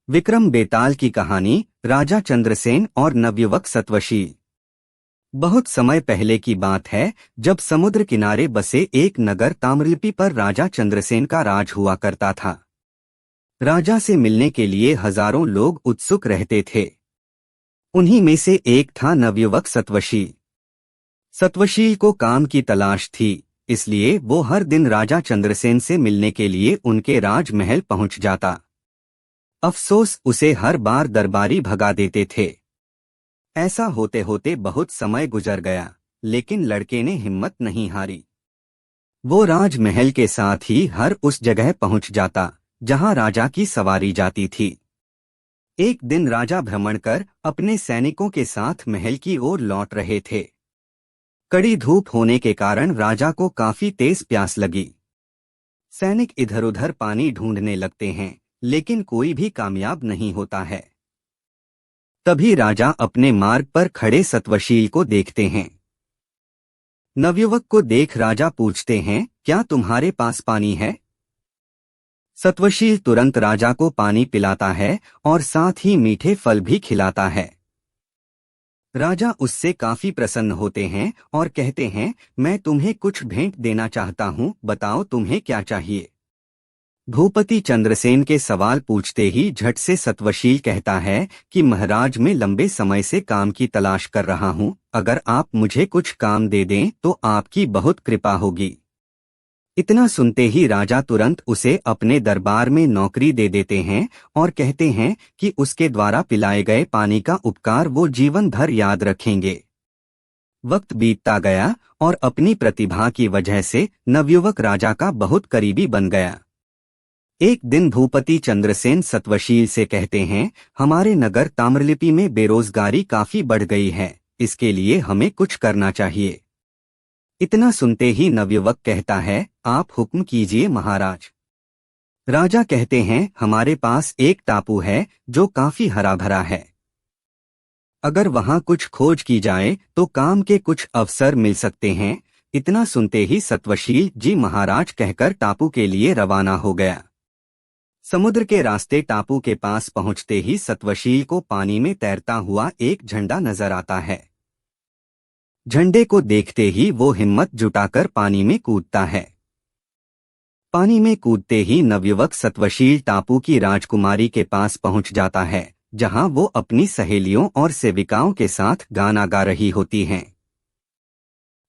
विक्रम बेताल की कहानी राजा चंद्रसेन और नवयुवक सत्वशील। बहुत समय पहले की बात है, जब समुद्र किनारे बसे एक नगर ताम्रलिप्ति पर राजा चंद्रसेन का राज हुआ करता था। राजा से मिलने के लिए हजारों लोग उत्सुक रहते थे। उन्हीं में से एक था नवयुवक सत्वशील। सत्वशील को काम की तलाश थी, इसलिए वो हर दिन राजा चंद्रसेन से मिलने के लिए उनके राजमहल पहुंच जाता। अफसोस, उसे हर बार दरबारी भगा देते थे। ऐसा होते होते बहुत समय गुजर गया, लेकिन लड़के ने हिम्मत नहीं हारी। वो राजमहल के साथ ही हर उस जगह पहुंच जाता जहां राजा की सवारी जाती थी। एक दिन राजा भ्रमण कर अपने सैनिकों के साथ महल की ओर लौट रहे थे। कड़ी धूप होने के कारण राजा को काफी तेज प्यास लगी। सैनिक इधर उधर पानी ढूंढने लगते हैं, लेकिन कोई भी कामयाब नहीं होता है। तभी राजा अपने मार्ग पर खड़े सत्वशील को देखते हैं। नवयुवक को देख राजा पूछते हैं, क्या तुम्हारे पास पानी है? सत्वशील तुरंत राजा को पानी पिलाता है और साथ ही मीठे फल भी खिलाता है। राजा उससे काफी प्रसन्न होते हैं और कहते हैं, मैं तुम्हें कुछ भेंट देना चाहता हूँ, बताओ तुम्हें क्या चाहिए। भूपति चंद्रसेन के सवाल पूछते ही झट से सत्वशील कहता है कि महाराज, मैं लंबे समय से काम की तलाश कर रहा हूँ, अगर आप मुझे कुछ काम दे दें तो आपकी बहुत कृपा होगी। इतना सुनते ही राजा तुरंत उसे अपने दरबार में नौकरी दे देते हैं और कहते हैं कि उसके द्वारा पिलाए गए पानी का उपकार वो जीवन भर याद रखेंगे। वक्त बीतता गया और अपनी प्रतिभा की वजह से नवयुवक राजा का बहुत करीबी बन गया। एक दिन भूपति चंद्रसेन सत्वशील से कहते हैं, हमारे नगर ताम्रलिप्ति में बेरोजगारी काफी बढ़ गई है, इसके लिए हमें कुछ करना चाहिए। इतना सुनते ही नवयुवक कहता है, आप हुक्म कीजिए महाराज। राजा कहते हैं, हमारे पास एक टापू है जो काफी हरा भरा है। अगर वहां कुछ खोज की जाए तो काम के कुछ अवसर मिल सकते हैं। इतना सुनते ही सत्वशील जी महाराज कहकर टापू के लिए रवाना हो गया। समुद्र के रास्ते टापू के पास पहुंचते ही सत्वशील को पानी में तैरता हुआ एक झंडा नजर आता है। झंडे को देखते ही वो हिम्मत जुटाकर पानी में कूदता है। पानी में कूदते ही नवयुवक सत्वशील टापू की राजकुमारी के पास पहुंच जाता है, जहां वो अपनी सहेलियों और सेविकाओं के साथ गाना गा रही होती हैं।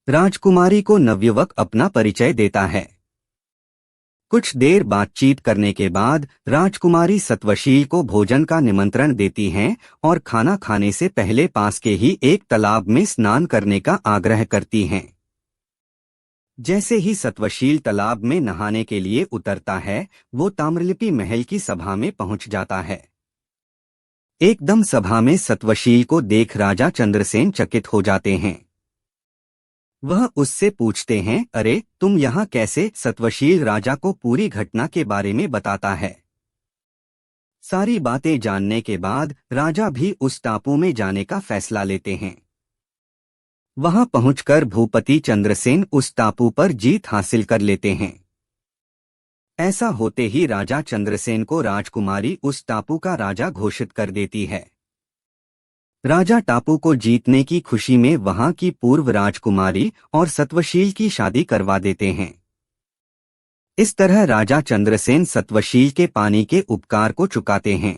राजकुमारी को नवयुवक अपना परिचय देता है। कुछ देर बातचीत करने के बाद राजकुमारी सत्वशील को भोजन का निमंत्रण देती हैं और खाना खाने से पहले पास के ही एक तालाब में स्नान करने का आग्रह करती हैं। जैसे ही सत्वशील तालाब में नहाने के लिए उतरता है, वो ताम्रलिप्ति महल की सभा में पहुंच जाता है। एकदम सभा में सत्वशील को देख राजा चंद्रसेन चकित हो जाते हैं। वह उससे पूछते हैं, अरे तुम यहाँ कैसे? सत्वशील राजा को पूरी घटना के बारे में बताता है। सारी बातें जानने के बाद राजा भी उस टापू में जाने का फैसला लेते हैं। वहां पहुंचकर भूपति चंद्रसेन उस टापू पर जीत हासिल कर लेते हैं। ऐसा होते ही राजा चंद्रसेन को राजकुमारी उस टापू का राजा घोषित कर देती है। राजा टापू को जीतने की खुशी में वहां की पूर्व राजकुमारी और सत्वशील की शादी करवा देते हैं। इस तरह राजा चंद्रसेन सत्वशील के पानी के उपकार को चुकाते हैं।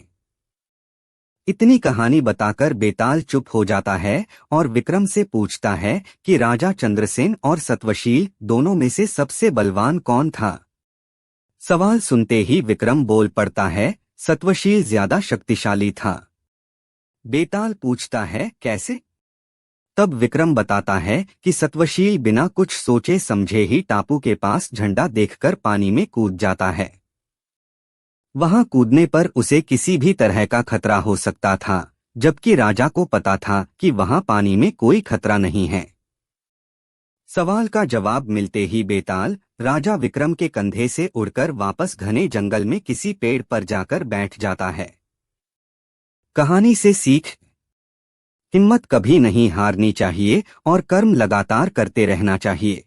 इतनी कहानी बताकर बेताल चुप हो जाता है और विक्रम से पूछता है कि राजा चंद्रसेन और सत्वशील दोनों में से सबसे बलवान कौन था? सवाल सुनते ही विक्रम बोल पड़ता है, सत्वशील ज्यादा शक्तिशाली था। बेताल पूछता है, कैसे? तब विक्रम बताता है कि सत्वशील बिना कुछ सोचे समझे ही टापू के पास झंडा देखकर पानी में कूद जाता है। वहां कूदने पर उसे किसी भी तरह का खतरा हो सकता था, जबकि राजा को पता था कि वहां पानी में कोई खतरा नहीं है। सवाल का जवाब मिलते ही बेताल राजा विक्रम के कंधे से उड़कर वापस घने जंगल में किसी पेड़ पर जाकर बैठ जाता है। कहानी से सीख, हिम्मत कभी नहीं हारनी चाहिए और कर्म लगातार करते रहना चाहिए।